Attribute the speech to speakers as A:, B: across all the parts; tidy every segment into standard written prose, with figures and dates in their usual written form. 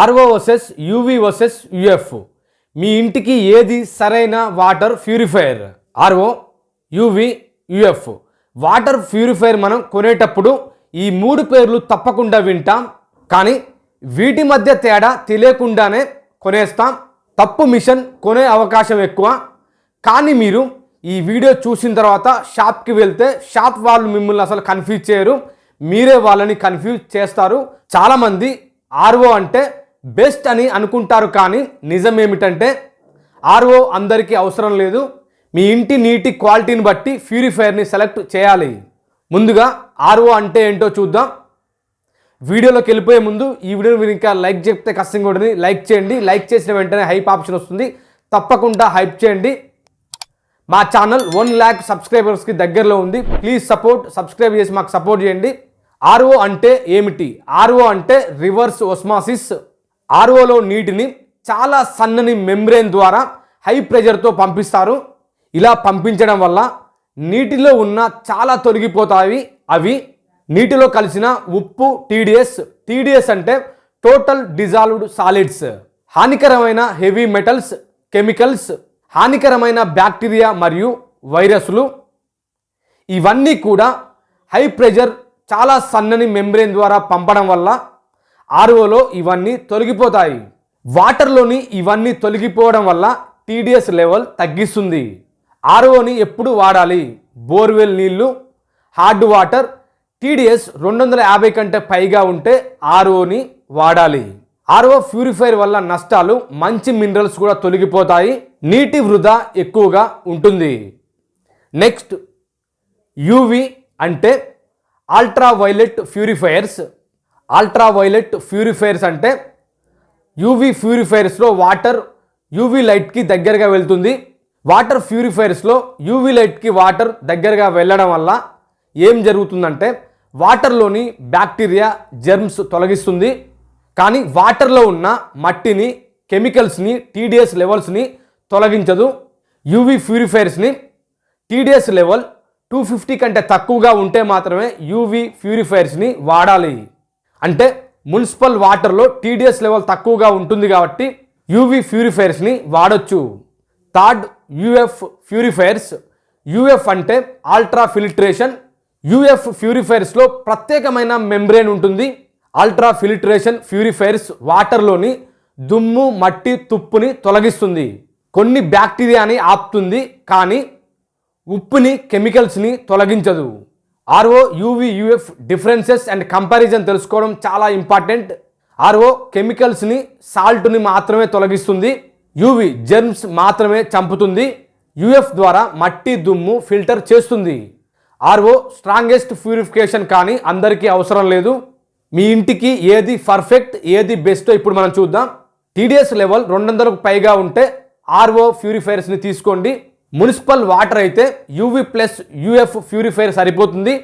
A: RO versus UV versus UF. మీ ఇంటికి ఏది సరైన water purifier? RO, UV, UF. Water purifier మనం కొనేటప్పుడు ఈ 3 పేర్లు తప్పకుండా వింటాం, కానీ వీటి మధ్య తేడా తెలియకుండానే కొనేస్తాం. తప్పు మిషన్ కొనే అవకాశం ఎక్కువ. కానీ మీరు ఈ వీడియో చూసిన తర్వాత షాప్కి వెళ్తే షాప్ వాళ్ళు మిమ్మల్ని అసలు కన్ఫ్యూజ్ చేయరు, మీరే వాళ్ళని కన్ఫ్యూజ్ చేస్తారు. చాలామంది ఆర్ఓ అంటే బెస్ట్ అని అనుకుంటారు, కానీ నిజం ఏమిటంటే ఆర్ఓ అందరికీ అవసరం లేదు. మీ ఇంటి నీటి క్వాలిటీని బట్టి ప్యూరిఫైయర్ని సెలెక్ట్ చేయాలి. ముందుగా ఆర్ఓ అంటే ఏంటో చూద్దాం. వీడియోలోకి వెళ్ళిపోయే ముందు ఈ వీడియోని మీరు ఇంకా లైక్ చెప్తే కష్టంగా ఉంటుంది. లైక్ చేయండి. లైక్ చేసిన వెంటనే హైప్ ఆప్షన్ వస్తుంది, తప్పకుండా హైప్ చేయండి. మా ఛానల్ 1 lakh సబ్స్క్రైబర్స్కి దగ్గరలో ఉంది. ప్లీజ్ సబ్స్క్రైబ్ చేసి మాకు సపోర్ట్ చేయండి. ఆర్ఓ అంటే ఏమిటి? ఆర్ఓ అంటే రివర్స్ ఓస్మాసిస్. ఆర్ఓలో నీటిని చాలా సన్నని మెంబ్రేన్ ద్వారా హై ప్రెషర్తో పంపిస్తారు. ఇలా పంపించడం వల్ల నీటిలో ఉన్న చాలా తొలగిపోతాయి. అవి నీటిలో కలిసిన ఉప్పు, టీడీఎస్ అంటే టోటల్ డిజాల్వ్డ్ సాలిడ్స్, హానికరమైన హెవీ మెటల్స్, కెమికల్స్, హానికరమైన బ్యాక్టీరియా మరియు వైరస్లు, ఇవన్నీ కూడా హై ప్రెషర్ చాలా సన్నని మెంబ్రేన్ ద్వారా పంపడం వల్ల ఆర్ఓలో ఇవన్నీ తొలగిపోతాయి. వాటర్లోని ఇవన్నీ తొలగిపోవడం వల్ల టీడీఎస్ లెవెల్ తగ్గిస్తుంది. ఆర్ఓని ఎప్పుడు వాడాలి? బోర్వెల్ నీళ్లు, హార్డ్ వాటర్, టీడీఎస్ 250 కంటే పైగా ఉంటే ఆర్ఓని వాడాలి. ఆర్ఓ ప్యూరిఫైయర్ వల్ల నష్టాలు: మంచి మినరల్స్ కూడా తొలగిపోతాయి, నీటి వృధా ఎక్కువగా ఉంటుంది. నెక్స్ట్ యూవీ అంటే అల్ట్రావైలెట్ ప్యూరిఫైయర్స్. అల్ట్రావైలెట్ ప్యూరిఫైయర్స్ అంటే యూవీ ప్యూరిఫైయర్స్లో వాటర్ యూవీ లైట్కి దగ్గరగా వెళ్తుంది. వాటర్ ప్యూరిఫైయర్స్లో యూవీ లైట్కి వాటర్ దగ్గరగా వెళ్ళడం వల్ల ఏం జరుగుతుందంటే వాటర్లోని బ్యాక్టీరియా, జెర్మ్స్ తొలగిస్తుంది. కానీ వాటర్లో ఉన్న మట్టిని, కెమికల్స్ని, టీడీఎస్ లెవెల్స్ని తొలగించదు. యూవీ ప్యూరిఫైయర్స్ని టీడీఎస్ లెవెల్ 250 కంటే తక్కువగా ఉంటే మాత్రమే యూవీ ప్యూరిఫైయర్స్ని వాడాలి. అంటే మున్సిపల్ వాటర్లో టీడీఎస్ లెవెల్ తక్కువగా ఉంటుంది కాబట్టి యూవీ ప్యూరిఫైయర్స్ని వాడొచ్చు. Third, UF purifiers. యూఎఫ్ అంటే అల్ట్రా ఫిల్ట్రేషన్. యూఎఫ్ ప్యూరిఫైయర్స్లో ప్రత్యేకమైన మెంబ్రేన్ ఉంటుంది. అల్ట్రా ఫిల్ట్రేషన్ ప్యూరిఫైయర్స్ వాటర్లోని దుమ్ము, మట్టి, తుప్పుని తొలగిస్తుంది. కొన్ని బ్యాక్టీరియాని ఆపుతుంది, కానీ ఉప్పుని, కెమికల్స్ని తొలగించదు. RO, UV, UF differences and comparison తెలుసుకోవడం చాలా ఇంపార్టెంట్. ఆర్ఓ కెమికల్స్ని, సాల్ట్ని మాత్రమే తొలగిస్తుంది. యూవీ జెర్మ్స్ మాత్రమే చంపుతుంది. యూఎఫ్ ద్వారా మట్టి, దుమ్ము ఫిల్టర్ చేస్తుంది. ఆర్ఓ స్ట్రాంగెస్ట్ ప్యూరిఫికేషన్, కానీ అందరికీ అవసరం లేదు. మీ ఇంటికి ఏది పర్ఫెక్ట్, ఏది బెస్టో ఇప్పుడు మనం చూద్దాం. టీడీఎస్ లెవెల్ 200కు పైగా ఉంటే ఆర్ఓ ప్యూరిఫైయర్స్ని తీసుకోండి. మున్సిపల్ వాటర్ అయితే యూవీ ప్లస్ యూఎఫ్ ప్యూరిఫైయర్ సరిపోతుంది.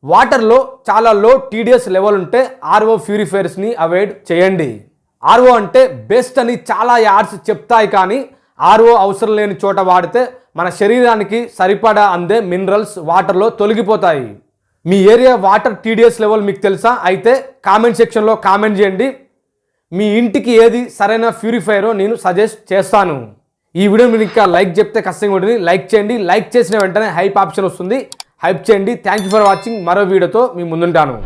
A: వాటర్లో చాలా లో టీడీఎస్ లెవెల్ ఉంటే ఆర్ఓ ప్యూరిఫైయర్స్ని అవాయిడ్ చేయండి. ఆర్ఓ అంటే బెస్ట్ అని చాలా యాడ్స్ చెప్తాయి, కానీ ఆర్ఓ అవసరం లేని చోట వాడితే మన శరీరానికి సరిపడా అందే మినరల్స్ వాటర్లో తొలగిపోతాయి. మీ ఏరియా వాటర్ టీడీఎస్ లెవెల్ మీకు తెలుసా? అయితే కామెంట్ సెక్షన్లో కామెంట్ చేయండి. మీ ఇంటికి ఏది సరైన ప్యూరిఫైయరో నేను సజెస్ట్ చేస్తాను. ఈ వీడియో మీరు ఇంకా లైక్ చెప్తే కష్టంగా ఉంటుంది. లైక్ చేయండి. లైక్ చేసిన వెంటనే హైప్ ఆప్షన్ వస్తుంది, హైప్ చేయండి. Thank you for watching. మరో వీడియోతో మీ ముందుంటాను.